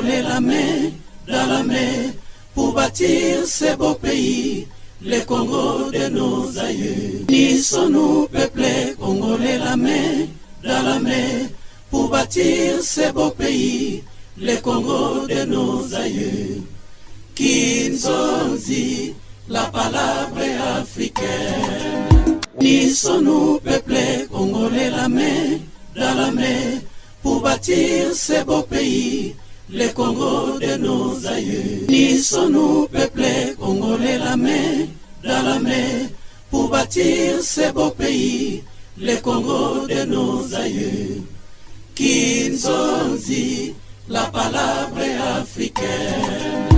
Congolais, la main dans la main, pour bâtir ce beau pays, le Congo de nos aïeux. Unissons-nous, peuple congolais, la main dans la main, pour bâtir ce beau pays, le Congo de nos aïeux. Kinzonzi, la palabre africaine. Unissons-nous, peuple congolais, la main dans la main, pour bâtir ce beau pays, le Congo de nos aïeux. Unissons-nous, peuple congolais, la main dans la main, pour bâtir ce beau pays, le Congo de nos aïeux. Kinzonzi, la palabre africaine.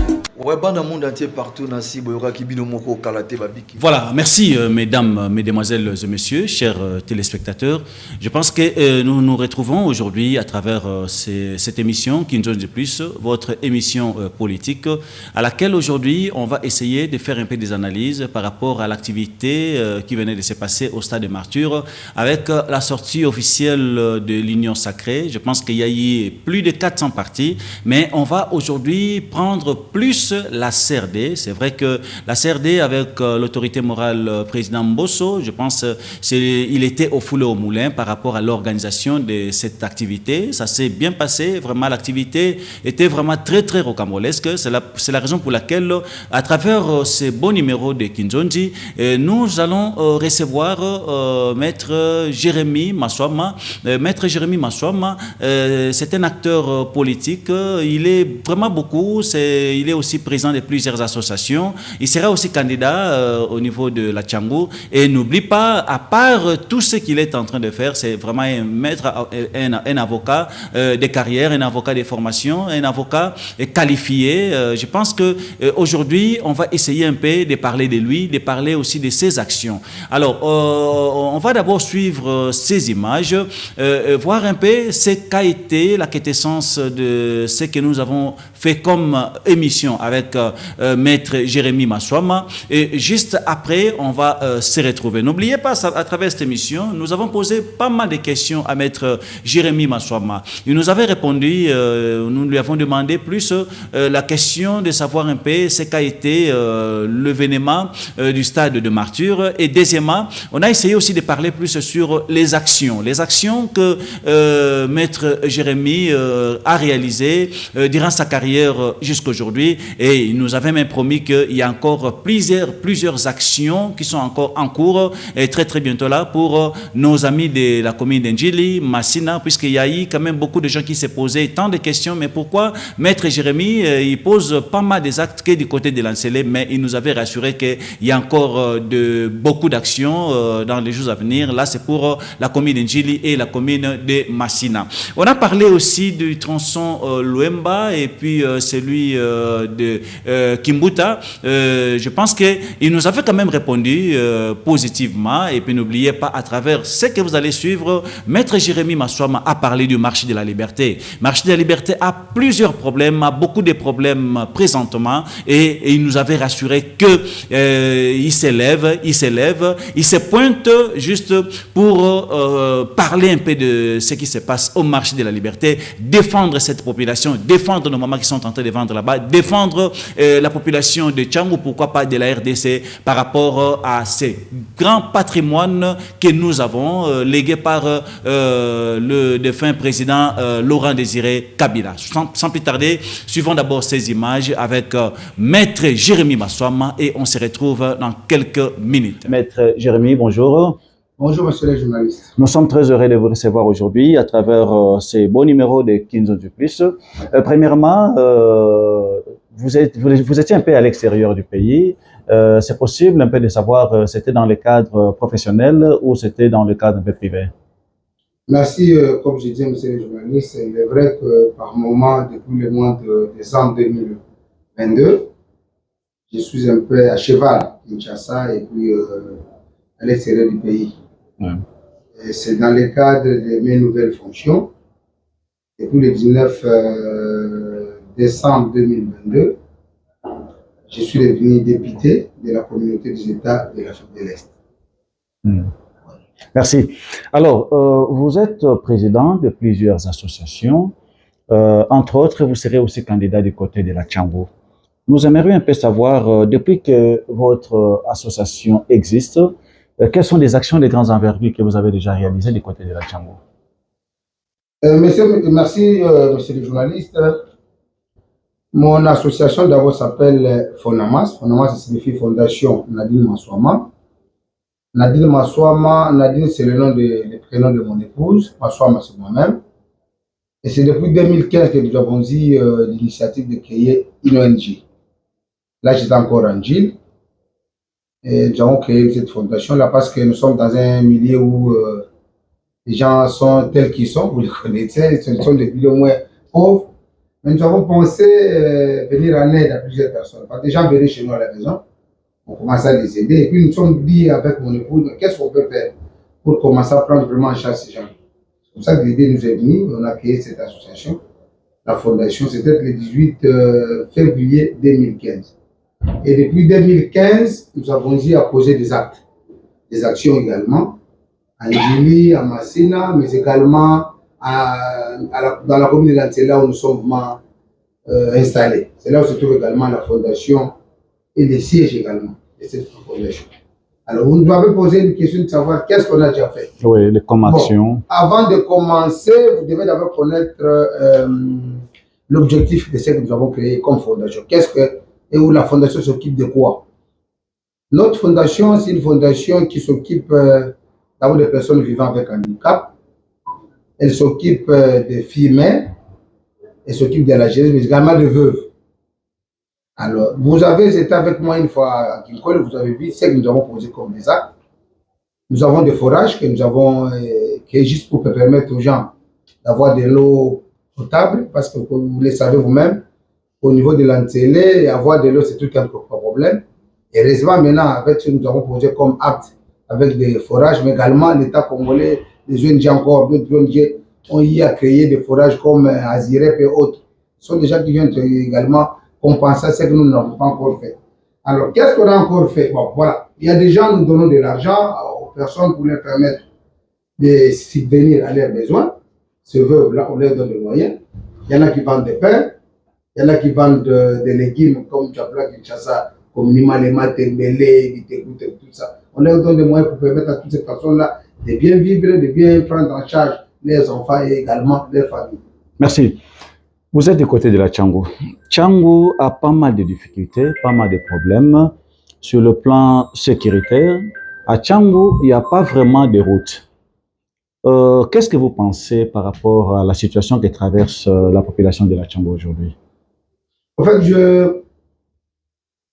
Voilà, merci mesdames, mesdemoiselles et messieurs, chers téléspectateurs. Je pense que nous nous retrouvons aujourd'hui à travers cette émission Kinzonzi Plus, votre émission politique, à laquelle aujourd'hui on va essayer de faire un peu des analyses par rapport à l'activité qui venait de se passer au stade de Martyr avec la sortie officielle de l'Union Sacrée. Je pense qu'il y a eu plus de 400 partis, mais on va aujourd'hui prendre plus la CRD. C'est vrai que la CRD, avec l'autorité morale président Mbosso, je pense il était au foulé au moulin par rapport à l'organisation de cette activité. Ça s'est bien passé. Vraiment, l'activité était vraiment très, très rocambolesque. C'est la raison pour laquelle, à travers ce beau numéro de Kinzonzi, nous allons recevoir Maître Jérémy Maswama. Maître Jérémy Maswama, c'est un acteur politique. Il est vraiment beaucoup. Il est aussi président de plusieurs associations. Il sera aussi candidat au niveau de la Tchangou. Et n'oublie pas, à part tout ce qu'il est en train de faire, c'est vraiment un avocat de carrière, un avocat de formation, un avocat qualifié. Je pense qu'aujourd'hui, on va essayer un peu de parler de lui, de parler aussi de ses actions. Alors, on va d'abord suivre ces images, voir un peu ce qu'a été la quintessence de ce que nous avons fait comme émission avec Maître Jérémy Maswama. Et juste après, on va se retrouver. N'oubliez pas, à travers cette émission, nous avons posé pas mal de questions à Maître Jérémy Maswama. Il nous avait répondu, nous lui avons demandé plus la question de savoir un peu ce qu'a été l'événement du stade de Martyr. Et deuxièmement, on a essayé aussi de parler plus sur les actions que Maître Jérémy a réalisées durant sa carrière jusqu'aujourd'hui. Et il nous avait même promis qu'il y a encore plusieurs actions qui sont encore en cours et très très bientôt là pour nos amis de la commune d'Ndjili, Massina, puisqu'il y a eu quand même beaucoup de gens qui se posaient tant de questions. Mais pourquoi Maître Jérémy, il pose pas mal des actes que du côté de l'Ancelé, mais il nous avait rassuré qu'il y a encore beaucoup d'actions dans les jours à venir. Là, c'est pour la commune d'Ndjili et la commune de Massina. On a parlé aussi du tronçon Luemba et puis celui de Kimbuta. Je pense qu'il nous avait quand même répondu positivement. Et puis n'oubliez pas, à travers ce que vous allez suivre, Maître Jérémy Maswama a parlé du marché de la liberté. Le marché de la liberté a plusieurs problèmes, a beaucoup de problèmes présentement, et il nous avait rassuré qu'il s'élève, il se pointe juste pour parler un peu de ce qui se passe au marché de la liberté, défendre cette population, défendre nos mamans qui sont en train de vendre là-bas, défendre la population de Tchangou, pourquoi pas de la RDC, par rapport à ces grands patrimoines que nous avons légués par le défunt président Laurent Désiré Kabila. Sans plus tarder, suivons d'abord ces images avec Maître Jérémy Maswama et on se retrouve dans quelques minutes. Maître Jérémy, bonjour. Bonjour, monsieur le journaliste. Nous sommes très heureux de vous recevoir aujourd'hui à travers ces beaux numéros de Kinzonzi Plus. Premièrement, vous étiez un peu à l'extérieur du pays. C'est possible un peu de savoir, c'était dans le cadre professionnel ou c'était dans le cadre un peu privé? Merci, comme je disais, monsieur le journaliste, il est vrai que par moment, depuis le mois de décembre 2022, je suis un peu à cheval à Kinshasa et puis à l'extérieur du pays. C'est dans le cadre de mes nouvelles fonctions. Depuis le 19 décembre 2022, je suis devenu député de la communauté des États de l'Afrique de l'Est. Merci. Alors, vous êtes président de plusieurs associations. Entre autres, vous serez aussi candidat du côté de la Tchango. Nous aimerions un peu savoir, depuis que votre association existe, quelles sont les actions de grandes envergures que vous avez déjà réalisées du côté de la Tchango? Merci, monsieur le journaliste. Mon association d'abord s'appelle FONAMAS. FONAMAS, ça signifie Fondation Nadine Maswama. Nadine Maswama, Nadine, c'est le prénom de mon épouse. Maswama, c'est moi-même. Et c'est depuis 2015 que nous avons eu l'initiative de créer une ONG. Là, j'étais encore en Gilles. Et nous avons créé cette fondation-là parce que nous sommes dans un milieu où les gens sont tels qu'ils sont, vous les connaissez, ce sont des milieux moins pauvres. Mais nous avons pensé venir en aide à plusieurs personnes. Parce que des gens venaient chez nous à la maison, on commençait à les aider. Et puis nous sommes dit avec mon épouse, qu'est-ce qu'on peut faire pour commencer à prendre vraiment en charge ces gens. C'est comme ça que l'idée nous est venue. On a créé cette association, la fondation. C'était le 18 février 2015. Et depuis 2015, nous avons eu à poser des actes, des actions également, à Njili, à Massina, mais également dans la commune de Lantela où nous sommes installés. C'est là où se trouve également la fondation et les sièges également de cette fondation. Alors, vous nous avez posé une question de savoir qu'est-ce qu'on a déjà fait. Oui, les commissions. Avant de commencer, vous devez d'abord connaître l'objectif de ce que nous avons créé comme fondation. Et où la fondation s'occupe de quoi? Notre fondation, c'est une fondation qui s'occupe d'abord des personnes vivant avec un handicap. Elle s'occupe des filles mères, elle s'occupe de la jeunesse, mais également de veuves. Alors, vous avez été avec moi une fois à Kinkole, vous avez vu ce que nous avons posé comme des actes. Nous avons des forages que nous avons créés juste pour permettre aux gens d'avoir de l'eau potable, parce que vous le savez vous-même, au niveau de l'Antélé, avoir de l'eau, c'est tout un problème. Et heureusement, maintenant, avec ce que nous avons posé comme acte, avec des forages, mais également l'État congolais, les ONG encore, d'autres ONG ont eu à créer des forages comme Azirep et autres. Ce sont des gens qui viennent également compenser ce que nous n'avons pas encore fait. Alors, qu'est-ce qu'on a encore fait? Bon, voilà. Il y a des gens, nous donnons de l'argent aux personnes pour leur permettre de subvenir à leurs besoins. Ces veuves-là, on leur donne des moyens. Il y en a qui vendent des pains. Il y en a qui vendent des légumes comme Tchabla, Kinshasa, comme Nimalema, Tembele, Vitekout et tout ça. On leur donne des moyens pour permettre à toutes ces personnes-là de bien vivre, de bien prendre en charge leurs enfants et également leurs familles. Merci. Vous êtes du côté de la Tchango. Tchango a pas mal de difficultés, pas mal de problèmes sur le plan sécuritaire. À Tchango, il n'y a pas vraiment de route. Qu'est-ce que vous pensez par rapport à la situation que traverse la population de la Tchango aujourd'hui? En fait,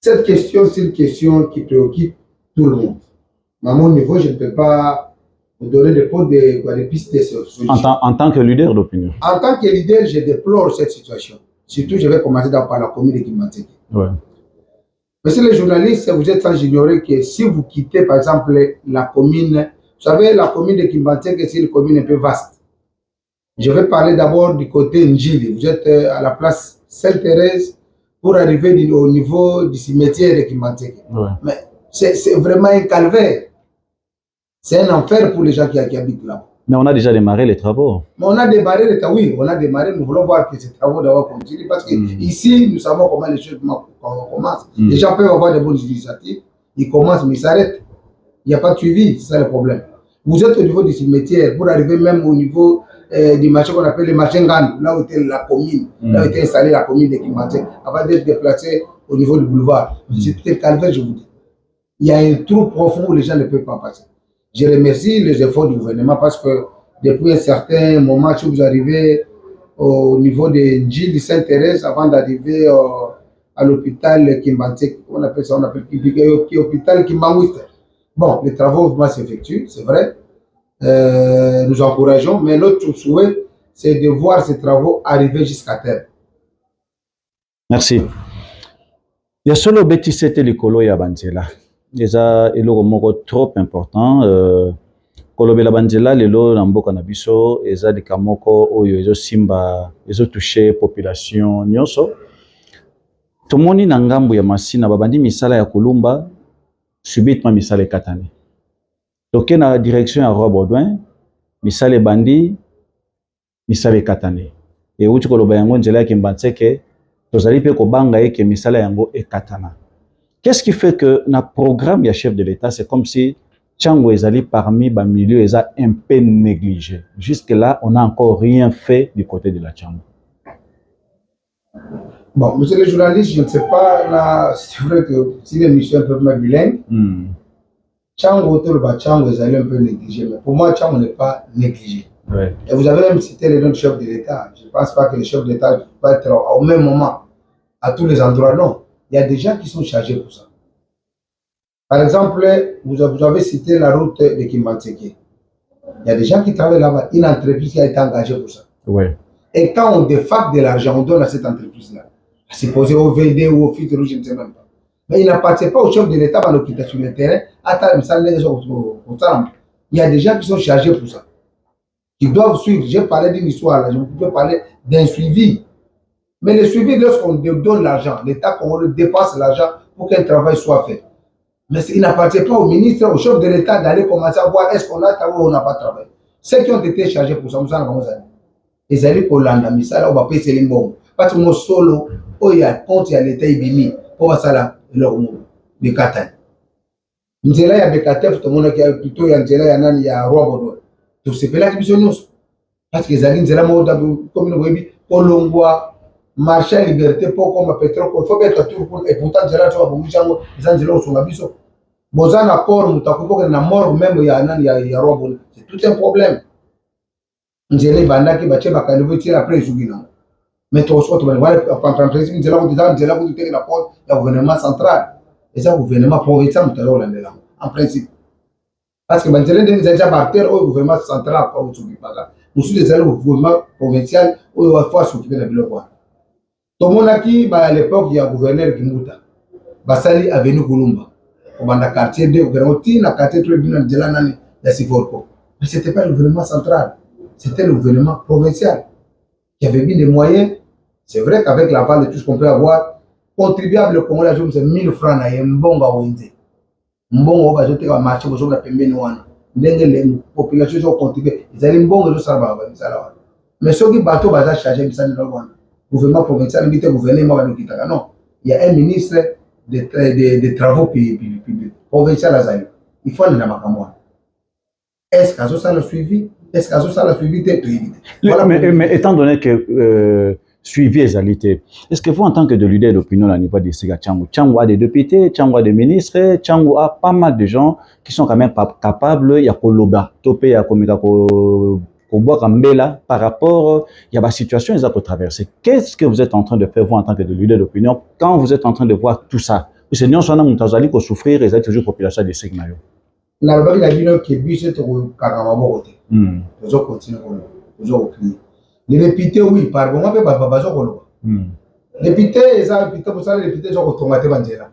cette question, c'est une question qui préoccupe tout le monde. Mais à mon niveau, je ne peux pas vous donner des pistes de solutions. En tant que leader d'opinion? En tant que leader, je déplore cette situation. Surtout, je vais commencer par la commune de Kimateke. Ouais. Monsieur le journaliste, vous êtes sans ignorer que si vous quittez, par exemple, la commune, vous savez, la commune de Kimateke, c'est une commune un peu vaste. Je vais parler d'abord du côté Njili. Vous êtes à la place Sainte-Thérèse pour arriver au niveau du cimetière de Kimateke. Ouais. Mais c'est vraiment un calvaire. C'est un enfer pour les gens qui habitent là. Mais on a déjà démarré les travaux. Mais on a démarré les travaux, oui, on a démarré. Nous voulons voir que ces travaux d'abord continuent parce qu'ici, nous savons comment les choses commencent. Les gens peuvent avoir des bonnes initiatives, ils commencent, mais ils s'arrêtent. Il n'y a pas de suivi, c'est ça le problème. Vous êtes au niveau du cimetière pour arriver même au niveau du marché qu'on appelle le marché Ngan, là où était la commune, là où était installée la commune de Kimateke, avant d'être déplacée au niveau du boulevard. C'est tout un calvaire, je vous dis. Il y a un trou profond où les gens ne peuvent pas passer. Je remercie les efforts du gouvernement parce que depuis un certain moment, si vous arrivez au niveau de Njili Sainte-Thérèse, avant d'arriver à l'hôpital Kimbantek, on appelle ça, l'hôpital Kimbangouiste. Bon, les travaux vont s'effectuer, c'est vrai. Nous encourageons, mais notre souhait, c'est de voir ces travaux arriver jusqu'à terre. Merci. Il y a solo beti c'était le colo ya banzela. Déjà, il est trop important. Kolobela banzela lelo na mboka na biso eza de kamoko oyo ezo simba ezo toucher population nyonso. Tomoni na ngambu ya Masina babandi misala ya kolumba subitement misala ekatani. Toke na direction ya Roi Baudouin misala bandi misala ekatani. et uti koloba yango nzela ki mbanseke tozali pe ko banga ke misala yango ekatana. Qu'est-ce qui fait que na programme ya chef de l'État c'est comme si Tchango ezali parmi ba milieux eza un peu négligé. Jusque là on n'a encore rien fait du côté de la Tchango. Bon, monsieur le journaliste, je ne sais pas, là, c'est vrai que si l'émission est un peu bilingue, Tchango, Tchango est un peu négligé, mais pour moi, Tchango n'est pas négligé. Ouais. Et vous avez même cité le nom du chef de l'État. Je ne pense pas que le chef de l'État va être au même moment à tous les endroits. Non, il y a des gens qui sont chargés pour ça. Par exemple, vous avez cité la route de Kimbanseke. Il y a des gens qui travaillent là-bas, une entreprise qui a été engagée pour ça. Ouais. Et quand on défacte de l'argent, on donne à cette entreprise-là. C'est posé au VD ou au filtre rouge, je ne sais même pas. Mais il n'appartient pas au chef de l'État à l'hôpital sur le terrain. Il y a des gens qui sont chargés pour ça. Qui doivent suivre. J'ai parlé d'une histoire, là. Je peux parler d'un suivi. Mais le suivi, lorsqu'on donne l'argent, l'État qu'on dépasse l'argent pour qu'un travail soit fait. Mais il n'appartient pas au ministre, au chef de l'État d'aller commencer à voir est-ce qu'on a travaillé ou on n'a pas travaillé. Ceux qui ont été chargés pour ça, nous allons ils allaient pour l'andamisala, on va payer les bons. Parce que mon solo, il y a compte, il y a l'État ibimi, pour ça là, leur mot, le Katan. Nzela ya Bekatef, tout le monde qui a plutôt Nzela ya Nan, il y a Robodo. Tout ce là qui sont parce que Zali Nzela Moda, comme nous voyons, Polongwa, marché liberté, pour comme pétrole, il faut mettre tout pour et pourtant Nzela, tu vas vous dire, Nzela au Songabiso. Bozan accord, Moutakou, na mort, même il y a Nan, il y a Robodo. C'est tout un problème. Nzela Bandaki, Baché, Bakanovo, tire après Zougina. Mais tu reçois, en principe, Nzela, vous dites la porte, il y a un gouvernement central. Et ça, le gouvernement provincial, en principe. Parce que Nzela, il y a déjà parti au gouvernement central, pas au Zougina. Nous sommes au gouvernement provincial, où il faut s'occuper de la ville. Tout le monde qui, à l'époque, il y a un gouverneur qui mouta. Basali avenue Kulumba. Dans le quartier 2, dans le quartier 3, dans Nzela, il y a Siforko. Mais ce n'était pas le gouvernement central. C'était le gouvernement provincial qui avait mis des moyens. C'est vrai qu'avec l'aval de tout ce qu'on peut avoir, contribuable au Congo, c'est 1000 francs à Mbonga Wenze. Mbonga va jeter un marché pour la pembeni wana. Les populations ont contribué. Ils allaient Mbonga de Saraba. Mais ceux qui bateau va charger de ça, le gouvernement provincial, le gouvernement de non. Il y a un ministre des travaux publics provinciaux à Zali. Il faut aller dans Makamouane. Est-ce qu'à ça le suivi? Est-ce qu'à ça la suivi est voilà. Mais étant donné que suivi est alité, est-ce que vous, en tant que leader d'opinion à niveau de Siga Tchango, Tchango a des députés, Tchango a des ministres, Tchango a pas mal de gens qui sont quand même pas capables, il y a Koloba, Topé, il y a Komika Kambela, par rapport, il y a la situation qu'ils ont traversée. Qu'est-ce que vous êtes en train de faire, vous, en tant que leader d'opinion, quand vous êtes en train de voir tout ça? Parce que nous, on a souffrir, et vous êtes toujours population de Signayo. La qui est toujours continuer toujours crier. Les députés, oui, par moment, les députés, ils ont députés, vous savez, les députés, ils ont automaté Banjera.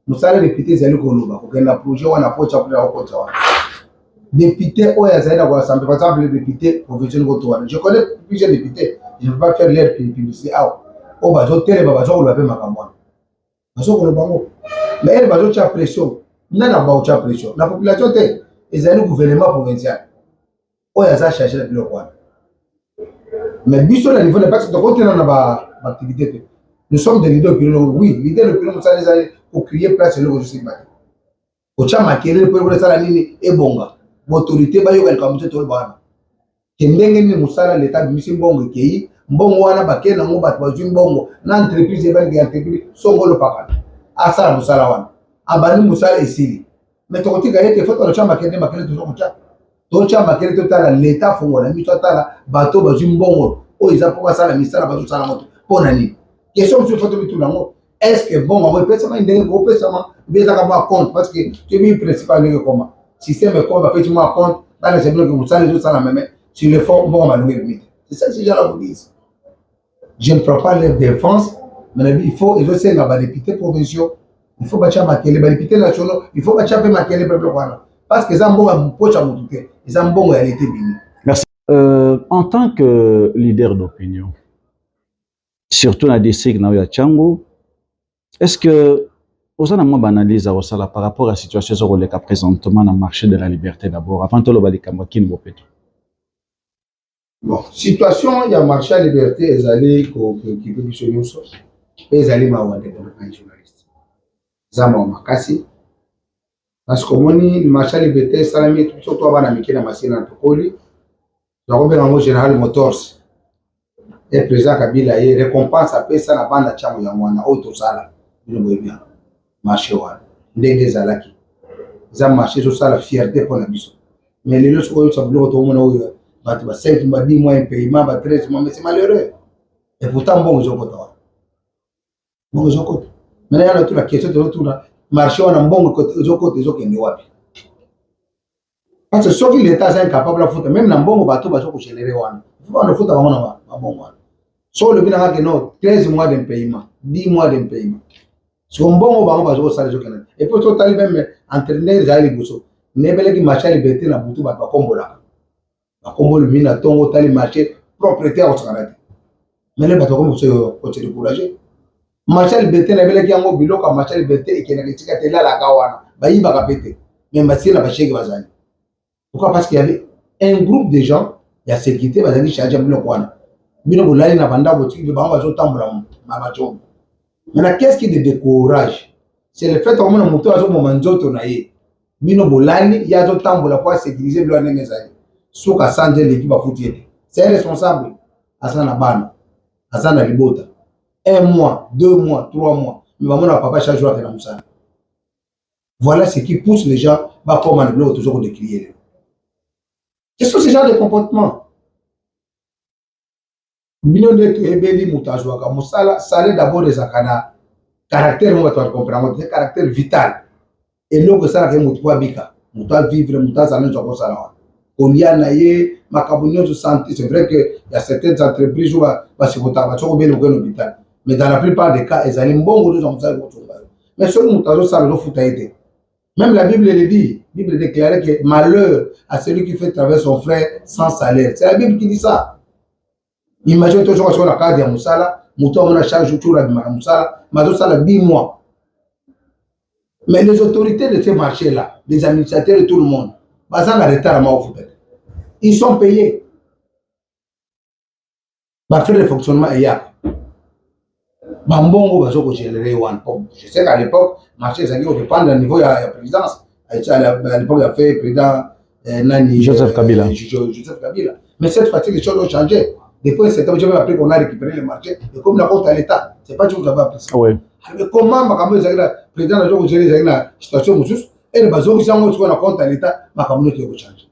Vous savez, les députés, ils ont Koloba. Vous avez un projet, on a approché après la rencontre. Députés, par exemple, les députés professionnels. Je connais plusieurs députés, je ne peux pas faire l'air publicité. Oh, bah, je télé, bah, je vais le Makamouane. Mais elle va faire pression. Il y a une pression. La population, ils ont un gouvernement provincial. Oh, il y a ça cherché le roi. Mais biso le niveau n'est pas de côté dans l'activité. Nous sommes des leaders opinion. Oui, leaders opinion, nous allons pour crier place le je sais pas. Au chama kele pour le sala nini e bonga. Autorité ba yo welcome to bana. Kendenge ni musala l'état de mission bongo kei, mbongo wana bakena ngo bat ba mbongo. Na entreprise ba ngi entreprise songo lo papa. Asa musala wana. Abani musala esili. Mais to kotika yete faut to chama kele makele toujours mucha. Tocha makele totala l'État fongola mi totala bato bazwi mbongo o eza po basala misala bazo sala moto pona nini question sur photo bitu nango est-ce que bon on peut ça ndenge ko peut ça beza ka ba compte parce que tu mi principal ndenge comment système ko ba petit moi compte dans les blocs que vous savez tout ça la même sur le fond bon on va le limite c'est ça que ces gens-là vous disent. Je ne prends pas leur défense mais il faut ils aussi na ba députés provinciaux il faut bacha makele ba députés nationaux il faut bacha pe makele peuple wana. Parce que merci. En tant que leader d'opinion, surtout dans le district de Tchango, est-ce que vous avez une analyse par rapport à la situation qui est présentement dans le marché de la liberté d'abord, avant de le Bon, situation, il y a marché à liberté, ils allaient qui peut sur nous, ils allaient m'avoir développement journaliste. Zama makasi. Parce que mon marché à liberté, ça m'a mis surtout avant la machine à machine à Tokoli. Donc, on a général Motors. Et président Kabila, il récompense à paix ça la bande à Tchamo Yamwana, auto sala. Vous voyez bien. Marché ouan. Ndenge Zalaki. Ils ont marché sur ça la fierté pour la mission. Mais les autres, ça bloque tout le monde. 5 mois, 10 mois, un paiement, 13 mois, mais c'est malheureux. Et pourtant, bon, ils ont côté. Bon, ils ont côté. Mais là, il y a la question de retour. Marché, on a un bon côté, ils ont côté, ils ont côté. Parce que ceux qui l'État sont incapables de foutre, même dans le bon bateau, ils sont générés. Il faut qu'on foute avant un bon mois. Sauf le bilan que non, 13 mois d'un paiement, 10 mois d'un paiement. Si on bon bateau, ils vont s'arrêter au Canada. Et pour tout le même entraîner les alliés, ne belé qui marché à liberté na boutou ba kombo la. Ba kombo le mina tongo tali marché propriétaire au Canada. Mais les bateaux comme se décourager. Marché à liberté na belé qui ango bilo ka marché à liberté et qui na kitika tela la kawana. Ba yiba ka pété. Mais marché na ba chèque bazali. Pourquoi? Parce qu'il y avait un groupe de gens, il y a sécurité, bazali chargé bilo kwana. Bino bolali na banda boutique de ba bazo tambula ma bacho. Maintenant qu'est-ce qui te décourage? C'est le fait qu'on a monté à ce moment nzoto na ye. Bino bolani ya zo tambola pour sécuriser le ndenge zali soka sanje l'équipe a foutu. C'est responsable asana bana asana libota 1 mois 2 mois 3 mois mais maman na papa chaque jour fait la moussa. Voilà ce qui pousse les gens à commander le toujours de crier. Qu'est-ce que ce genre de comportement? Bino de ebeli mutazwa ka musala salé d'abord des akana caractère on va te comprendre c'est caractère vital. Et l'eau que ça a bika, mouta vivre, mouta salon sur ça. On y a naïe, ma cabine de santé. C'est vrai qu'il y a certaines entreprises où se voter, bien au hôpital. Mais dans la plupart des cas, ils ont bon goût dans ça. Mais ce mouta ça le fout a été. Même la Bible le dit. La Bible déclare que malheur à celui qui fait travailler son frère sans salaire. C'est la Bible qui dit ça. Imagine toujours sur la carte de Moussala, mouta on a charge autour de Moussala, mais ça la 10 mois. Mais les autorités de ces marchés-là, les administrateurs et tout le monde, ils sont payés. Par faire le fonctionnement, il y a. Je sais qu'à l'époque, le marché dépend du niveau de la présidence. À l'époque, il a fait le président Joseph Kabila. Mais cette fois-ci, les choses ont changé. Depuis cette année, après qu'on a récupéré le marché, et comme la compte à l'État, c'est pas que vous avez appris ça. Oui. Mais comment le président a géré la situation et le bateau qui a compte à l'État, change.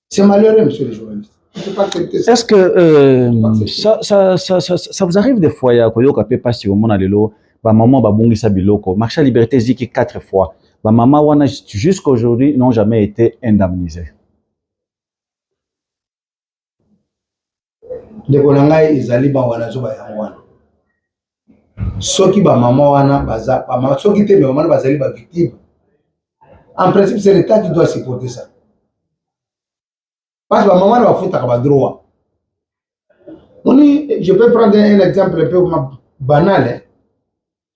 C'est malheureux, monsieur le journaliste. Est-ce que ça vous arrive des fois, il y a un pas si au monde alelo, ba maman ba bongi sa biloko, marché à liberté dit que 4 fois, ba maman wana jusqu'à aujourd'hui n'ont jamais été indemnisés. Les Konangai ils allaient ba wana zo ba yangwana. Ceux qui ba maman wana baza, ceux qui te maman bazali ba victime. En principe, c'est l'État qui doit supporter ça. Parce que ma maman va foutre à droit. Je peux prendre un exemple un peu banal.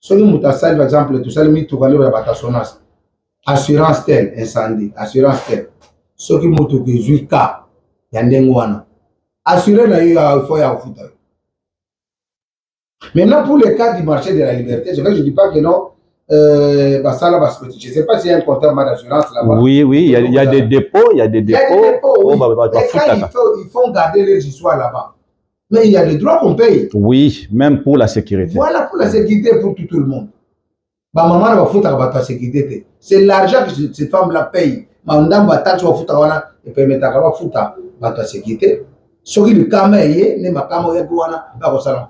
Ceux qui m'ont par exemple, tout ça, ils m'ont dit que assurance tel, incendie, assurance tel. Ceux qui m'ont dit que 8 cas, il y a un déngouana. Assurer, il faut y avoir foutre. Maintenant, pour le cas du marché de la liberté, je ne dis pas que non. Je ne sais pas s'il y a un comptable d'assurance là-bas. Oui, il y a des dépôts, il y a des dépôts. Oui. Ils font garder les histoires là-bas. Mais il y a des droits qu'on paye. Oui, même pour la sécurité. Voilà pour la sécurité pour tout le monde. Ma maman va foutre à la sécurité. C'est l'argent que cette femme-là paye. Ma maman va taxer à foutre à et puis mettre à foutre à la sécurité. Ce qui est le cas,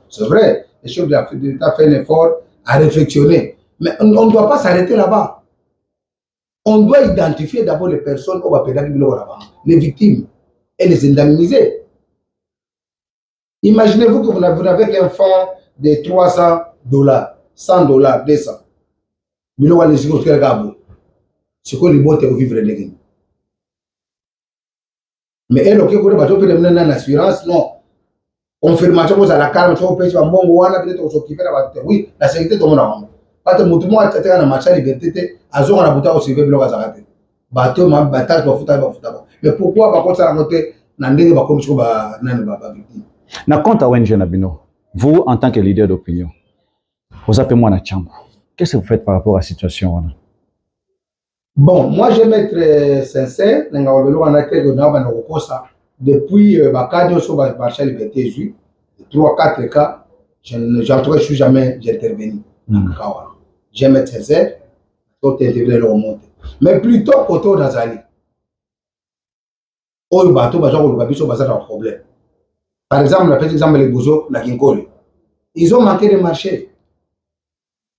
c'est vrai. Les chefs de l'État font un effort à réflexionner. Mais on ne doit pas s'arrêter là-bas. On doit identifier d'abord les personnes au les victimes et les indemniser. Imaginez-vous que vous n'avez qu'un fonds de $300, $100, 200. C'est quoi les boîtes au vivre les. Mais elle, ok, vous avez une assurance, non. Confirmation, vous avez la calme, vous avez un bon ouana, peut-être on s'occupe de la. Oui, la sécurité, tout le monde. Parce que mutumo atata na marché liberté azonga na buta au CV bloc azarate bateau ma batage ba futa mais pourquoi ba kota na côté Nandenge ba comme ba nani ba victime. Na compte à ONG Nabino, vous en tant que leader d'opinion, vous appelez moi na chambre. Qu'est-ce que vous faites par rapport à la situation? Bon, moi je vais être sincère, depuis Bakadjo sur Marché Liberté Jus, 3-4 cas, je ne suis jamais intervenu. J'aime être sincère, tout intégrer le remonte. Mais plutôt côté d'Azali. Oh, bateau, un problème. Par exemple, le petit exemple, les Bouzo, la Ginkole. Ils ont manqué de marché.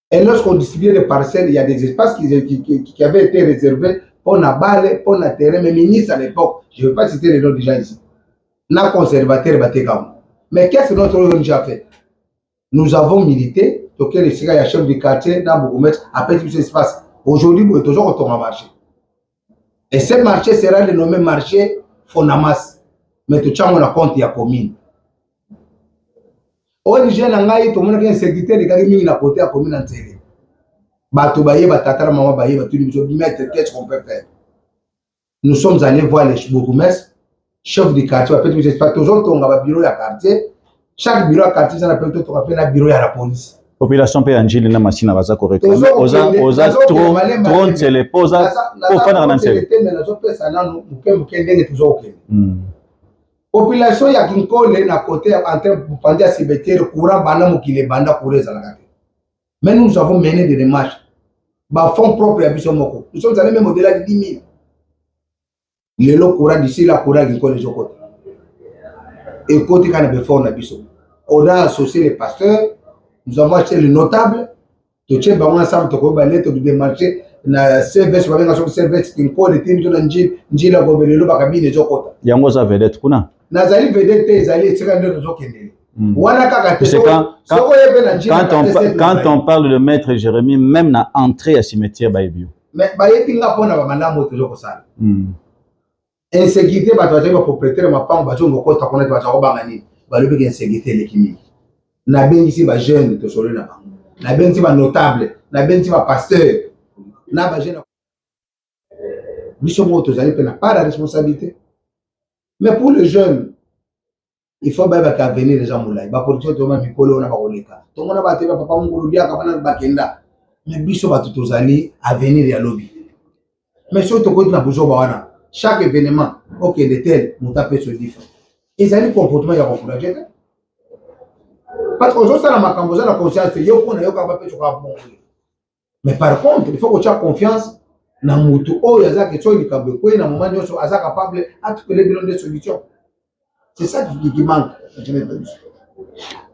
Et lorsqu'on distribuait les parcelles, il y a des espaces qui avaient été réservés pour la balle, pour la terrain. Mais ministre à l'époque, je ne veux pas citer les noms déjà ici, n'a conservateur Batekam. Mais qu'est-ce que notre ONG a fait? Nous avons milité, donc les chefs du quartier, dans Bougoumettre, après tout cet espace. Aujourd'hui, nous sommes toujours retournés au marché. Et ce marché sera dénommé marché Fonamas. Mais tout ça, on a compte, il y a commune. ONG nangai to mona ke insécurité de kaki na côté à commune entière. Bato baye batata maman baye batu ni mettre qu'est-ce qu'on peut faire. Nous sommes allés voir les bourgmestres, chef du quartier, après tout c'est pas toujours on a bureau à quartier. Chaque bureau à quartier ça appelle tout on appelle un bureau à la police. Population pe angeli na machine baza correctement. Oza trop téléposa pour faire un seul. Mais la zone ça na nous ndenge toujours OK. Population ya Ginkole na côté en train de penser à cimetière courant bana mokile banda courir zalaka. Mais nous avons mené des démarches. Ba fonds propres à biso moko. Nous sommes allés même au-delà de 10 000. Le lot courant d'ici la courant Ginkole joko. Et côté quand on fonds na biso. On a associé les pasteurs, nous avons acheté le notable, to tche ba ensemble to ko ba lettre de démarcher na service ba benga so service Ginkole timito na njila go belelo ba kabine joko. Yango za vedette kuna. Nazali vedette ezali etika ndo zokendele. Wana kaka te quand on parle de maître Jérémie même na entrée à cimetière baibio. Mais bayebi nga pona ba mandamo tozoko sala. Insécurité ba toza ba propriétaire mapango ba zongo kota kona ba tsa banga ni. Ba lobi ke insécurité lekimi. Na bengi si ba jeune to solo na bango. Na bengi si ba notable, na bengi si ba pasteur. Na ba jeune. Biso mo tozali pe na pas la responsabilité. Mais pour les jeunes, il faut bien venir les gens moulay. Ba politique to ma mikolo na ba koleka. To mona ba te papa ngulu dia ka bana ba kenda. Mais biso ba tutozali à venir ya lobby. Mais surtout quand na bozo ba wana. Chaque événement, OK de tel, mutape sur différent. Ils ont un comportement ya encourager. Parce que aujourd'hui ça la makambo za la conscience yo ko na yo ka ba pe choka bon. Mais par contre, il faut que tu aies confiance na mutu o ya zake to likabwe ko na moment nyoso aza capable à trouver des solutions. C'est ça qui manque.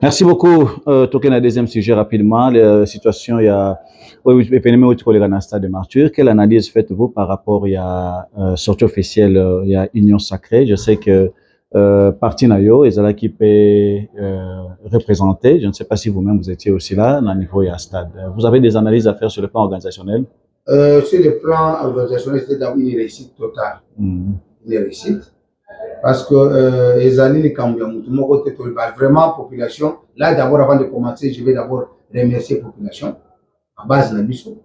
Merci beaucoup. Toquer un deuxième sujet rapidement. La situation, il y a un stade de martyr. Quelle analyse faites-vous par rapport à la sortie officielle, il y a Union Sacrée? Je sais que parti Nayo, ils ont qui peut représenter. Je ne sais pas si vous-même vous étiez aussi là, à niveau il y a stade. Vous avez des analyses à faire sur le plan organisationnel? Sur le plan organisationnel, c'était d'abord une réussite totale. Une réussite. Parce que les années les cambios, vraiment population. Là d'abord avant de commencer, je vais d'abord remercier la population à base de la biso.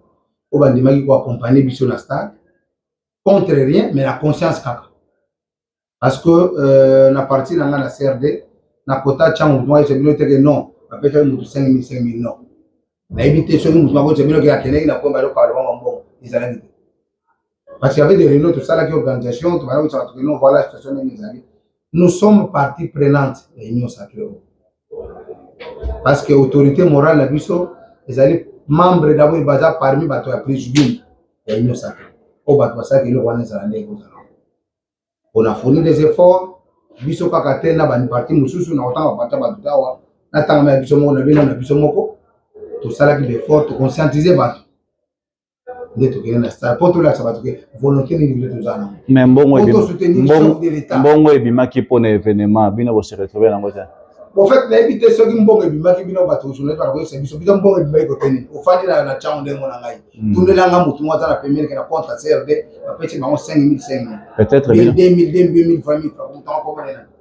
Au bandima qui accompagner biso la stade contre rien, mais la conscience kaka. Parce que na partie dans la CRD, na quota chang moi c'est bien que non, après faire 5 000 non. Na éviter ce que moi c'est bien que la Kenya na pas le parlement bon, ils allaient. Parce qu'il y avait des réunions, tout ça, là, qui organisation, tout ça, voilà la situation des amis. Nous sommes partie prenante de l'Union Sacrée. Parce que l'autorité morale, la biso, ils allaient membres d'abord, ils basaient parmi les présidents de l'Union Sacrée. Au bas de ça, on a fourni des efforts. Biso kakate na bani parti mususu na autant bapata batutawa na tanga biso mo na bino na biso moko. Tout ça là qui est fort, pour conscientiser batu. Mais bon et bimaki pour l'événement bino vous se retrouver dans votre en fait na éviter ceux qui mbongo bimaki bino bato sur notre parce que biso biso mbongo bimaki ko tenir au fandi na chande ngona ngai tout le langa mutu moi la première que la contre CRD après c'est 5 000 peut-être 2000 familles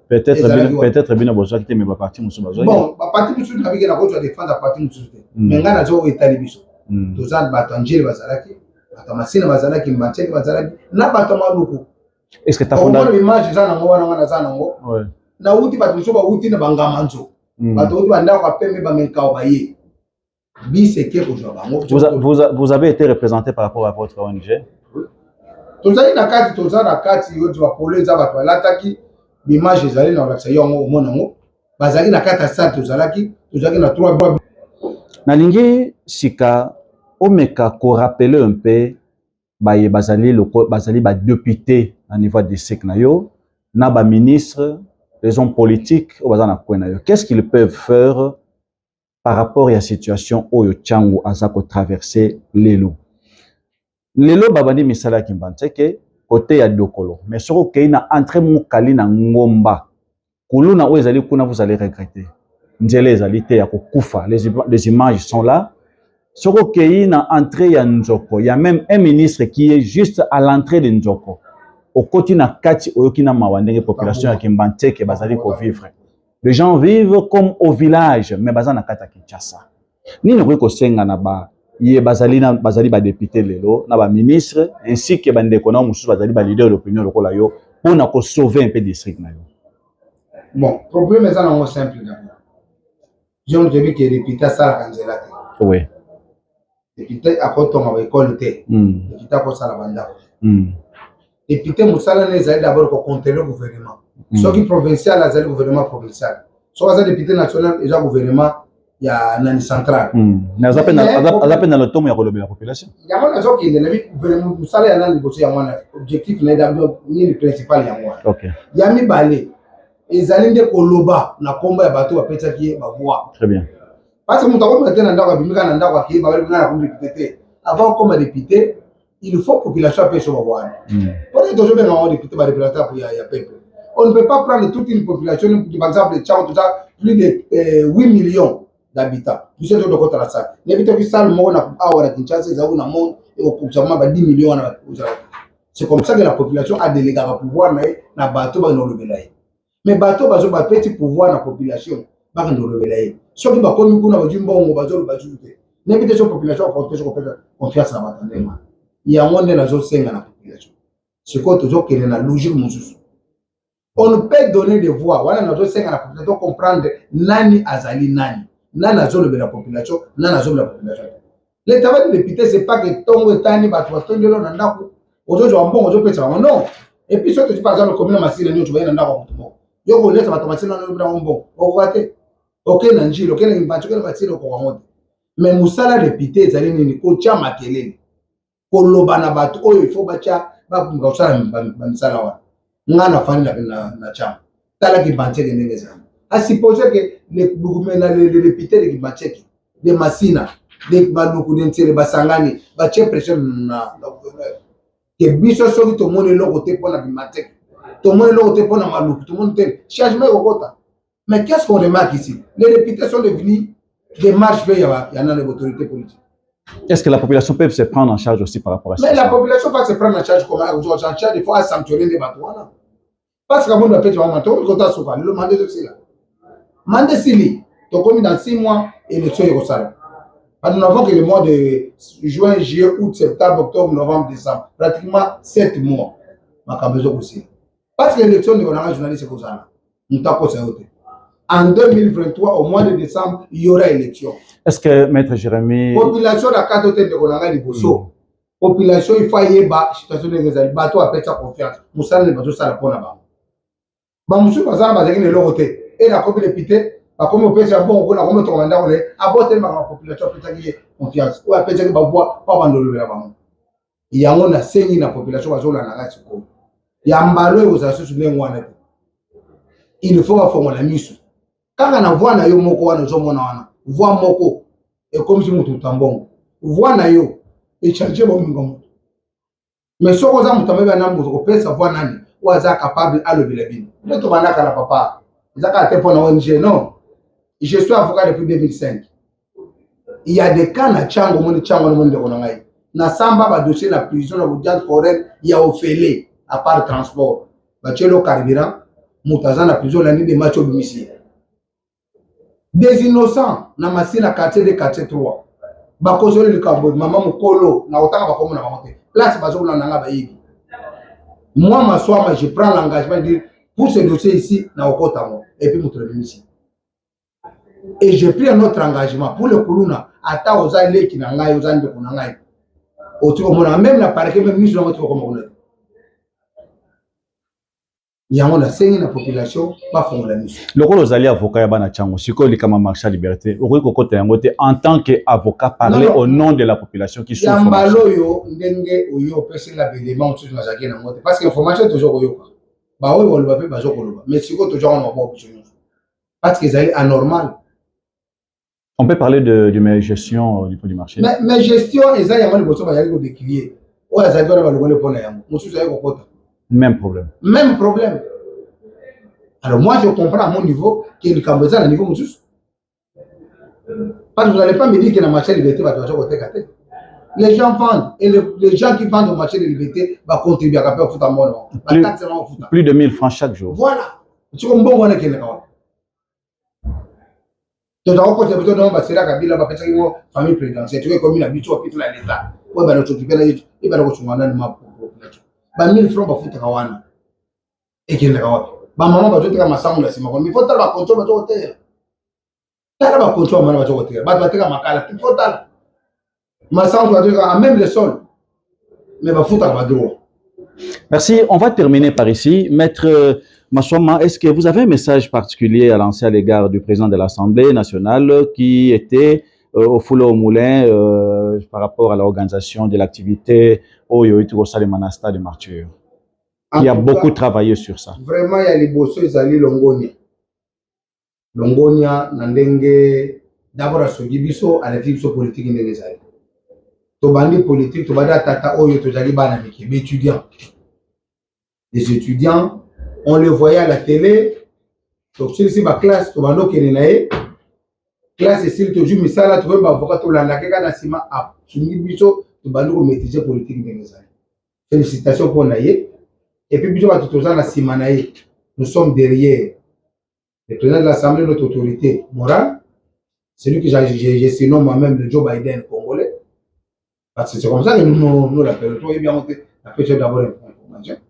peut-être bien besoin que me parti musu besoin bon parti musu na bigena ko tu défendre la partie musu mais ngana zo etali biso tous ça bato angeli bazalaki batamasina bazalaki mbacheki bazalaki na bato maluku Est-ce que tu as fondé l'image za nango wana wana za nango ouais na uti bato so ba uti na bangama nzo bato uti banda ko pembe ba menka ba ye biseke ko jo bango vous avez été représenté par rapport à votre ONG tozali na kati yo ba polo za bato lataki l'image ezali na ba sayongo monango bazali na kati sa tozalaki na 3 nalingi sika omeka ko rappeler un peu baye bazali ba député à niveau de district na yo na ba ministre les hommes politiques au bazana coin na yo qu'est-ce qu'ils peuvent faire par rapport à la situation oyo Tchango azako traverser lelo babandi misala kimbanteke côté ya dokolo mais soko keina entre mukali na ngomba kuluna oyo ezali kuna vous allez regretter nzele ezali te ya kokufa les images sont là soko keina entrée ya Nzoko il y a même un ministre qui est juste à l'entrée de Nzoko au côté na kati oyokina mawandenge population ya kimbanteke bazali ko vivre les gens vivent comme au village mais bazana kata Kinshasa nini ko senga na ba ye bazali ba député lelo na ba ministre ainsi que bandeko na mususu bazali ba leader d'opinion lokola yo pona ko sauver un peu district na yo. Bon, problème est ça simple d'abord. J'ai vu que les députés ça la canzela. Oui. Député à côté on va école té. Député à côté ça la banda. Député musala ne zaid d'abord pour contrôler le gouvernement. Soit qui provincial là, c'est le gouvernement provincial. Soit ça député national et le gouvernement il y a un central. Mais ça peine dans le temps il y a relevé la population. Il y a un qui est le gouvernement musala il y a un objectif ni le principal il y a moi. OK. Il y a mi balé. Ezali nde koloba na komba ya bato bapetsa ki ba voix. Très bien. Parce que mutako maintenant ndako bimika na ndako ki ba bimika na député. Avant comme député, il faut population peut se voir. Pour que toujours bien en député ba représentant pour ya peuple. On ne peut pas prendre toute une population par exemple Tchad tout ça plus de 8 millions d'habitants. Vous savez de quoi ça ça. N'habite que ça le monde na awara Kinshasa za una monde et au couchama ba 10 millions na. C'est comme ça que la population a délégué à pouvoir na bato ba no lebelaye. Mais bateau bazo ba petit pouvoir na population ba ka ndolo belaye so ki ba komi kuna ba jimbongo bazo ba jute n'habite sur population pour que confiance na batandema ya monde na zo senga na population c'est quoi toujours que na logique mususu on peut donner des voix wala na zo senga na population comprendre nani azali nani azo le la population nani azo la population le travail de député c'est pas que tongo tani ba to tongelo na ndako ozo jo mbongo ozo pesa non et puis surtout par exemple commune masile nyo to ba na ndako yoko leta batomatino na lobina ngombo okwate oke na njilo oke na mbancho ke batino ko ngode mais musala député ezali nini ko tia makelele ko loba na bato oyo il faut bacha ba ngosala misala wa ngana fani na chama tala ki bancheke ndenge sana a supposer que les gouvernements les députés de Kibancheke de Masina de baluku de ntsele basangani ba che pression na gouverneur que biso soki to mone loko te pona Kibancheke. Tout le monde est là pour Maloukou, tout le monde est changement au quota. Mais qu'est-ce qu'on remarque ici? Les députés sont devenus des marches vers les autorités politiques. Est-ce que la population peut se prendre en charge aussi par rapport à ça? Mais la population va se prendre en charge comme en charge, il faut sanctionner les bateaux. Parce que quand on a fait un bateau, on a souvent le mandat de cela. Mandat Sili, donc comme dans 6 mois, élection est au salaire. Nous n'avons que le mois de juin, juillet, août, septembre, octobre, novembre, décembre. Pratiquement 7 mois. Ma besoin aussi. Parce que l'élection de la journaliste c'est comme ça. En 2023, au mois de décembre, il y aura élection. Est-ce que Maître Jérémy... Population de la carte de Konanga de Bosso. Population, il faut y avoir situation de bateau à sa confiance. Moussa ne va pas ça la pona ba. Ba musu bazana bazaki ne lokote. Et la copie de pité, ba comme on peut faire bon, on a comme ton mandat on est aborder ma population peut qui confiance. Ou après que ba bois pas bandolo la ba. Il y a on a saigné la population bazola na ngati ko. Yambalo aux associations ngwana. Il faut avoir la mission. Quand on voit na yo moko wana zo mona wana, voix moko et comme si mutu tambongo. Voix na yo et changer bon ngomo. Mais ce qu'on a mutambe na mbuzo ko pesa voix nani, waza capable à le bilabine. Ne to banaka na papa. Izaka te pona ONG non. Je suis avocat depuis 2005. Il y a des cas na Tchango moni Tchango moni de konangai. Na samba ba dossier na prison na audience foraine, il y a ofélé. À part transport, bachelo carburant, mutaza na prison la nuit de match au domicile. Des innocents na masina quartier de quartier 3. Bakosole le Cambodge, maman mukolo na otaka bakomo na mamote. Place bazo na nanga ba yibi. Moi, ma soeur, je prends l'engagement de dire, pour ce dossier ici, et puis notre ici. Et j'ai pris un autre engagement pour le Koulouna, à ta aux alliés qui n'ont pas aux alliés qui n'ont pas. Même la parquet, même mise dans comme on a. Il y a la population, pas fond la mission. Le rôle aux alliés avocats, Yabana Tchango, c'est quoi les camarades marché liberté? En tant qu'avocat, parler au nom de la population qui souffre. Yambaloyo, ndenge, oyo, pesi la bélément, tout ça, parce que l'information est toujours oyo. Bah oui, on le va pas, mais si vous toujours on va pas parce que c'est anormal. On peut parler de mes gestions au niveau du marché. Mais gestion, ils ont yamani bosso ba yali ko décrier. O ya zadora ba le pona yamu. Musu sa ko kota. Même problème. Même problème. Alors moi je comprends à mon niveau que le Cambodge à niveau musu. Parce que vous n'allez pas me dire que dans le marché de liberté va toujours côté côté. Les gens vendent et les gens qui vendent au marché de liberté va contribuer à faire foot à mon. Plus de 1000 francs chaque jour. Voilà. Tu comprends bon on est que tu as encore besoin d'un bassin à Kabila, parce que famille présidentielle, tu es comme une habitude à l'État. Ouais, ben tu occupes là, et ben tu vas dans ma population. Ben 1000 francs pour foutre Kawana. Et qui n'est pas. Ben maman va te dire ma sang là, c'est ma. Mais faut t'aller à contrôle, tu vas te dire. T'as pas contrôle, maman va te dire. Ben tu vas te dire ma cala, il faut t'aller. Ma sang va te dire à même le sol. Mais va foutre à droit. Merci. On va terminer par ici, maître. Maswama, est-ce que vous avez un message particulier à lancer à l'égard du président de l'Assemblée nationale qui était au foulot au moulin par rapport à l'organisation de l'activité au Yoïtou-Rossale Manasta de Martyr? Il a beaucoup travaillé sur ça. Vraiment, il y a les bossos, ils allaient Longonia. Longonia, Nandenge, d'abord à Sogibiso, à la fiction politique in les années. Tobandi politique, Tobanda Tata Oyo, Tojali Banamiki, mais étudiants. Les étudiants, on les voyait à la télé. Donc, si c'est ma classe, tu vas nous connaître. Classe, et si tu joues, mais ça là, tu vas avocat, tu l'as laqué quand tu as tu vas nous maîtriser politique de nos années. Félicitations pour Naye. Et puis, tu vas tout ça, nous sommes derrière le président de l'Assemblée, notre autorité morale. C'est lui que j'ai sinon moi-même le Joe Biden congolais. Parce que c'est comme ça que nous l'appelons. Tu bien monter la petite d'abord.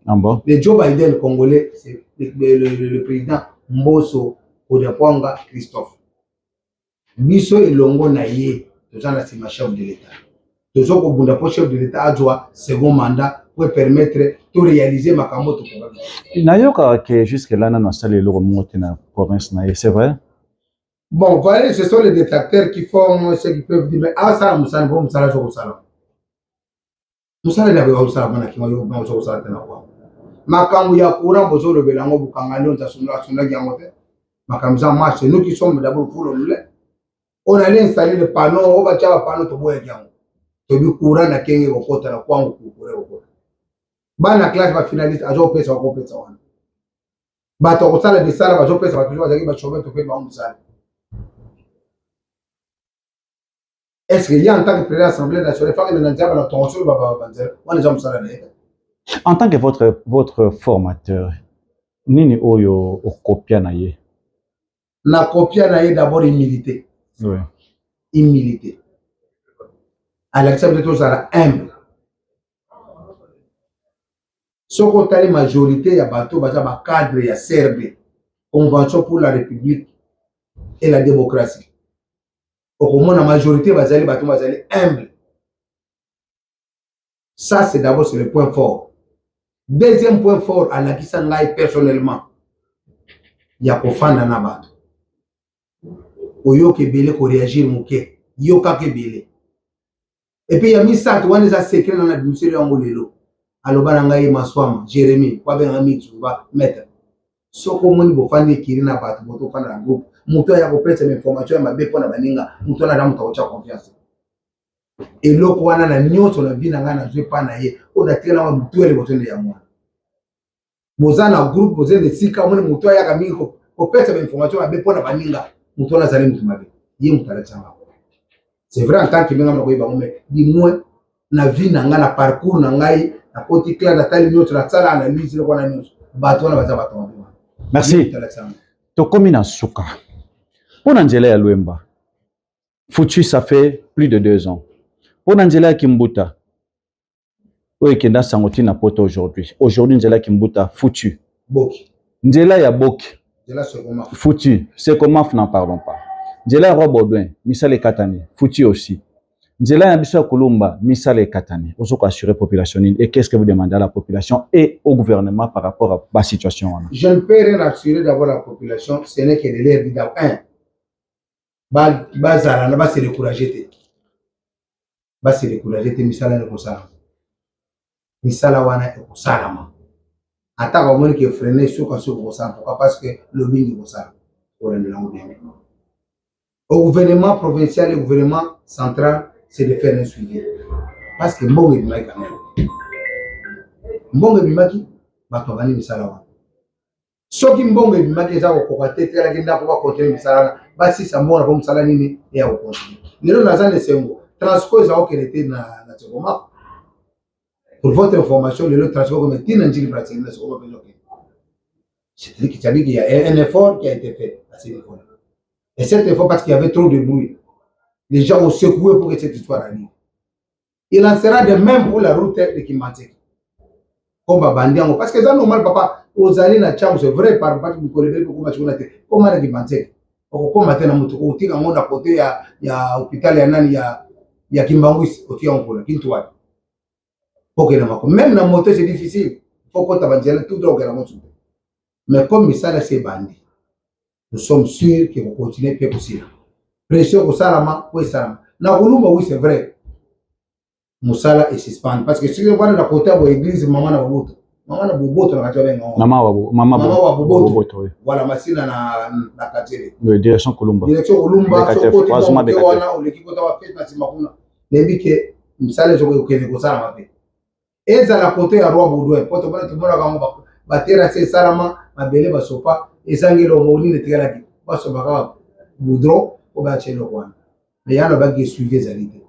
Ah bon? Le Joe Biden congolais, c'est le président Mbosso Odeponga Christophe. Biso et Longo Naye, nous avons la chef de l'État. Nous avons le chef de l'État a droit second mandat pour permettre de réaliser ma camote. Nayoka que jusque là, nous avons le remonte dans la province Naye, c'est vrai? Bon, voilà, ce sont les détracteurs qui font ce qu'ils peuvent dire, mais ça, nous savons que ça, nous savons. Musala la kwa usala bana kiwa yo ba usala tena kwa makambu ya courant bozo le belango bukangalo ntasunda sunda yangote makamza marche nous qui sommes d'abord pour le on allait installer le panneau on va tirer le panneau to boya yango to bi courant na kenge kokota na kwangu kukure kokota bana classe ba finaliste ajo pesa ko pesa wana ba to kosala de sala ba jo pesa ba toujours ba chobe to pe ba musala. Est-ce qu'il y a en tant que président de l'Assemblée nationale, en tant que votre formateur, Nini Oyo Okopia Naye? Na Kopia Naye d'abord humilité. Oui. Humilité. À l'accepter tout ça, humble. Ce qu'on a la majorité, il y a bateau, il y a cadre, il y a Serbie, Convention pour la République et la démocratie. Au moins, la majorité va aller humble. Ça, c'est d'abord le point fort. Deuxième point fort, à la Kisangai personnellement, il y a Kofan Nanabat. Oyo Kebele ko réagir mouké. Yoka Kebele. Et puis, il y a mis ça, tu vois, les secrets dans la douceur de Angolelo. Alors, Banangaï Maswam, Jérémy, quoi bien ami, tu vas mettre. Soko moni bofandi kirina batu boto fana na groupe muto ya ko pesa information ya mabe pona baninga muto na damu taocha confiance et loko wana na nyoto na vina ngana zwe pa na ye ona tena wa muto ele boto ya mwana bozana groupe bozende sika moni muto ya kami ko pesa information ya mabe pona baninga muto na zali muto mabe ye mutala changa c'est vrai en tant que menga ko iba ngome di moi na vina ngana parcours na ngai na koti clair na tali nyoto na sala analyse loko na nyoto bato na baza bato. Merci. Tokomi na suka. Pour Angela Luemba, foutu ça fait plus de 2 ans. Pour Angela Kimbuta, Oui, qui est sangoti na poto aujourd'hui. Aujourd'hui, Nzela Kimbuta foutu. Boki. Nzela ya Boki. Nzela Sekoma. Foutu. Sekoma, n'en parlons pas. Nzela Roi Baudouin, Misale Katani, foutu aussi. Nzela Yabissa Kolumba, Misale Katani. On doit assurer la population. Et qu'est-ce que vous demandez à la population et au gouvernement par rapport à la situation? Je ne peux rien assurer d'abord la population, ce n'est que de l'air vidéo. Bazara, va se décourager. Va se décourager, Misala Nekosala. Misala Wana Ekosalama. Attaque au monde qui est freiné sur le Kosala. Pourquoi? Parce que le lobbying est Kosala. Au gouvernement provincial et au gouvernement central, c'est de faire un suivi. Parce que Mbongo est Bimaki quand même. Mbongo est Bimaki, Bakabani Misala Wana. Soki Mbongo est Bimaki, ils ont coopératé, ils ont continué Misala. Basi Samora, comme Misala Nini, et à continuer. Les gens n'ont pas de transport, ils ont été dans la Tchokoma. Pour votre information, le transport comme Tina Njili Brasil, c'est-à-dire qu'il y a un effort qui a été fait à cet effort. Et cet effort, parce qu'il y avait trop de bruit, les gens ont secoué pour que cette histoire arrive. Il en sera de même pour la route de Kimantek. Comme Bandiango. Parce que c'est normal, papa, aux années, c'est vrai, par rapport à l'hôpital, il y a Kimbangwis, même la moto, c'est difficile. Il faut qu'on t'abandonne tout droit. Mais comme ça, c'est bandit. Nous sommes sûrs qu'ils vont continuer à faire possible. Pression au Salama, oui, Salama. Na Ulumba, oui, c'est vrai. Moussala et suspend. Parce que si on va dans la côté de l'église, maman n'a pas de maman n'a pas de maman Boboto. Voilà, Massina na Katele. Oui, direction Kolumba. Direction Kolumba, on l'équipe de la fête, Nasimakuna. N'importe que Moussala, je vais au Salama. Et à la côté à Roi Baudouin, quand on va tout le monde à Batera, c'est Salama, ma belle Basopa, et Sangelo Moni de Tigalaki, Basopa, Boudron, au Baché le Roi. Mais il y a un bac qui suivait Zalité.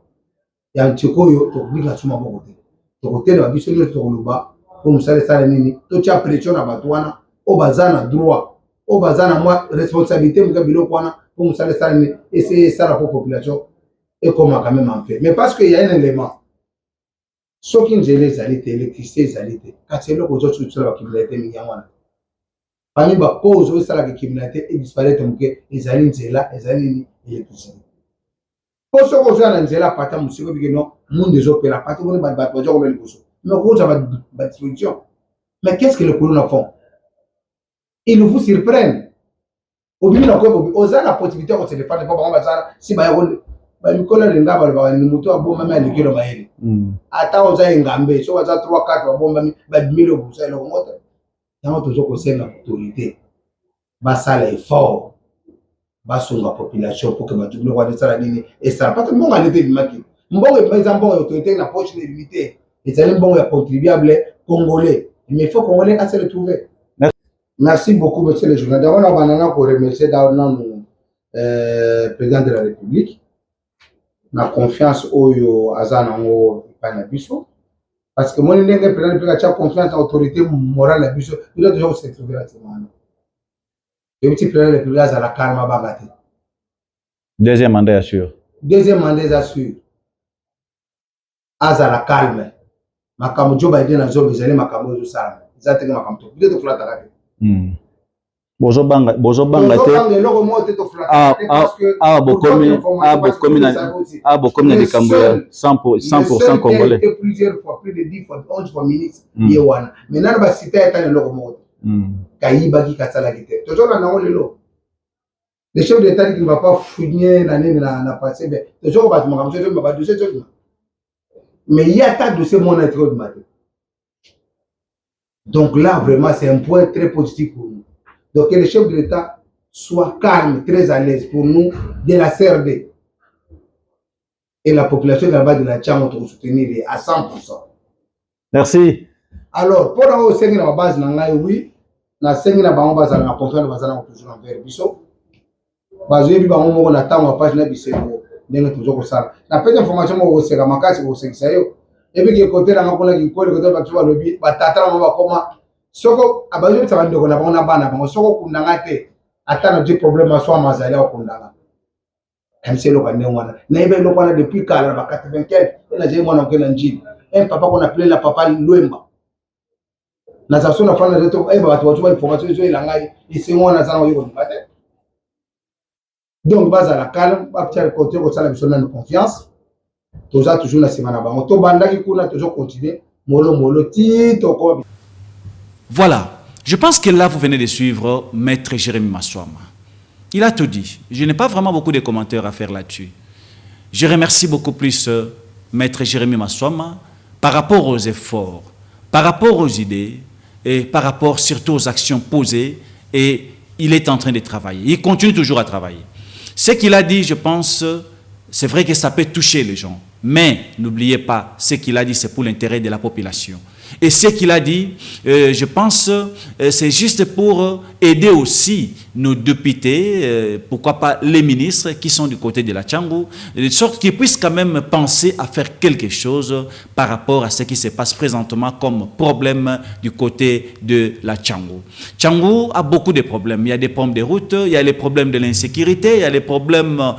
Il y a un Tchokoyo, tu dis la Souma Bogoté. Tu côté de la Bissou de Toluba, comme ça, les Salamini, tu as pression à Batouana, au Bazana droit, au Bazana, moi, responsabilité, Mukabilo Kwana, comme ça, les Salamini, et c'est ça la population, et comment quand même en fait. Mais parce qu'il y a un élément. Ce qui nous est l'électricité, quand c'est là que nous sommes la criminalité, parmi les causes où la criminalité est disparaître, ils allaient là, ils allaient l'électricité. Pour ce que nous avons là, par exemple, nous monde des opéras, par exemple, nous avons des choses. Mais nous avons des dispositions. Mais qu'est-ce que les colons font? Ils vous surprennent. Au bout d'un coup, ils ont la possibilité de se défendre, si Nicolas Lengaba va nous moto à bomba mais le kilo maïli. Ata oza engambe, so oza 3-4 va bomba ba 1000 euros ça le moto. Yango toujours conseil l'autorité. Ba sala effort. Ba songa population pour que ba double roi de sala nini et ça pas mbonga n'était bimaki. Mbonga par exemple autorité na poche limitée. Et ça mbonga contribuable congolais. Mais il faut congolais à se retrouver. Merci beaucoup monsieur le journaliste. On a banana pour remercier dans président de la République. Na confiance oyo azana ngo pana biso parce que moi ndenge président de la confiance en autorité morale na biso il a toujours se trouver là semana le petit président de la République à la calme bagate deuxième mandat assure à la calme makambo Joe Biden na zo bezali makambo zo sala zatenge makambo to peut-être fulata kate bozobanga bokomi na likambo ya 100% congolais plusieurs fois plus de 10 fois 11 fois ministre yewana maintenant ba cité eta loko moko kayiba ki kasala kite toujours na ngo lelo le chef d'état qui ne va pas fouiller na passé mais toujours ba makambo toujours ba dossier toujours mais il y a tas de dossiers mon être de matin donc là vraiment c'est un point très positif pour nous. Donc que le chef de l'État soit calme, très à l'aise pour nous, de la CRD. Et la population là-bas de la Tcham, on soutenir à 100%. Merci. Alors, pour avoir aussi la base, oui, na sengi na bango base na confiance bazana toujours envers biso. Bazoyebi bango mo na tango page na bisengo ndenge toujours ko sala. Na pete information mo ko seka makasi ko sekisa yo. Et puis que côté na ngakona ki ko côté ba tuba lobi ba tata mo ba koma soko abazo bitsa bandeko na bango na bana bango soko kundanga te atana du problème so amazali au kundanga kamselo ka ndengwana na ibe lokwana depuis kala ba 95 na je mwana ko na njini un papa qu'on appelait la papa Luemba. Na sa sona fana de to e ba to ba information zo ilanga isi ngona za na yo ngate. Donc base à la calme, ba ptia côté ko sala biso na confiance. Toza toujours na semana ba to bandaki kuna toujours continuer molo ti to ko. Voilà, je pense que là vous venez de suivre Maître Jérémy Massoama. Il a tout dit. Je n'ai pas vraiment beaucoup de commentaires à faire là-dessus. Je remercie beaucoup plus Maître Jérémy Massoama par rapport aux efforts, par rapport aux idées et par rapport surtout aux actions posées, et il est en train de travailler. Il continue toujours à travailler. Ce qu'il a dit, je pense, c'est vrai que ça peut toucher les gens, mais n'oubliez pas, ce qu'il a dit, c'est pour l'intérêt de la population. Et ce qu'il a dit, je pense, c'est juste pour aider aussi nos députés, pourquoi pas les ministres qui sont du côté de la Tchangou, de sorte qu'ils puissent quand même penser à faire quelque chose par rapport à ce qui se passe présentement comme problème du côté de la Tchangou. Tchangou a beaucoup de problèmes. Il y a des problèmes de route, il y a les problèmes de l'insécurité, il y a les problèmes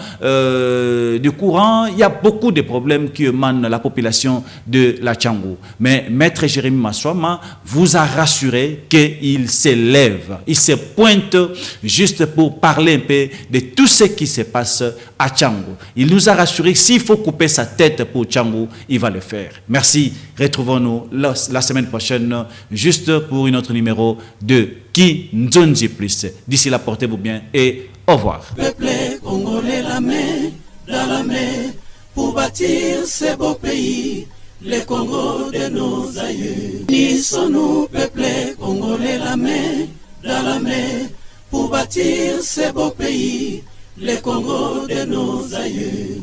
du courant, il y a beaucoup de problèmes qui émanent la population de la Tchangou. Mais Maître Jérémy Massoama vous a rassuré qu'il s'élève, il se pointe juste pour parler un peu de tout ce qui se passe à Tchangou. Il nous a rassuré que s'il faut couper sa tête pour Tchangou, il va le faire. Merci. Retrouvons-nous la semaine prochaine juste pour un autre numéro de Qui Nzonzi Plus. D'ici là, portez-vous bien et au revoir. Peuple congolais, la main dans la main pour bâtir ce beau pays. Le Congo de nos aïeux. Unissons-nous, peuple congolais, la main dans la main pour bâtir ce beau pays. Le Congo de nos aïeux.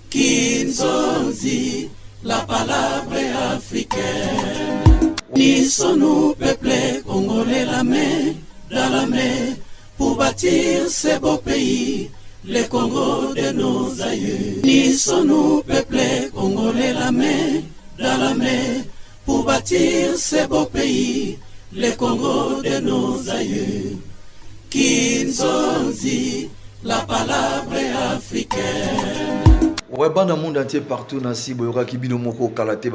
Kinzonzi, la palabre africaine. Unissons-nous, peuple congolais, la main dans la main pour bâtir ce beau pays. Le Congo de nos aïeux. Unissons-nous, peuple congolais, la main dans la main pour bâtir ce beau pays. Le Congo de nos aïeux. Kinzonzi, la palabre africaine. Ouais, dans le monde entier, partout, Nasi, Boyoka, Kibino, Moko, Kalate.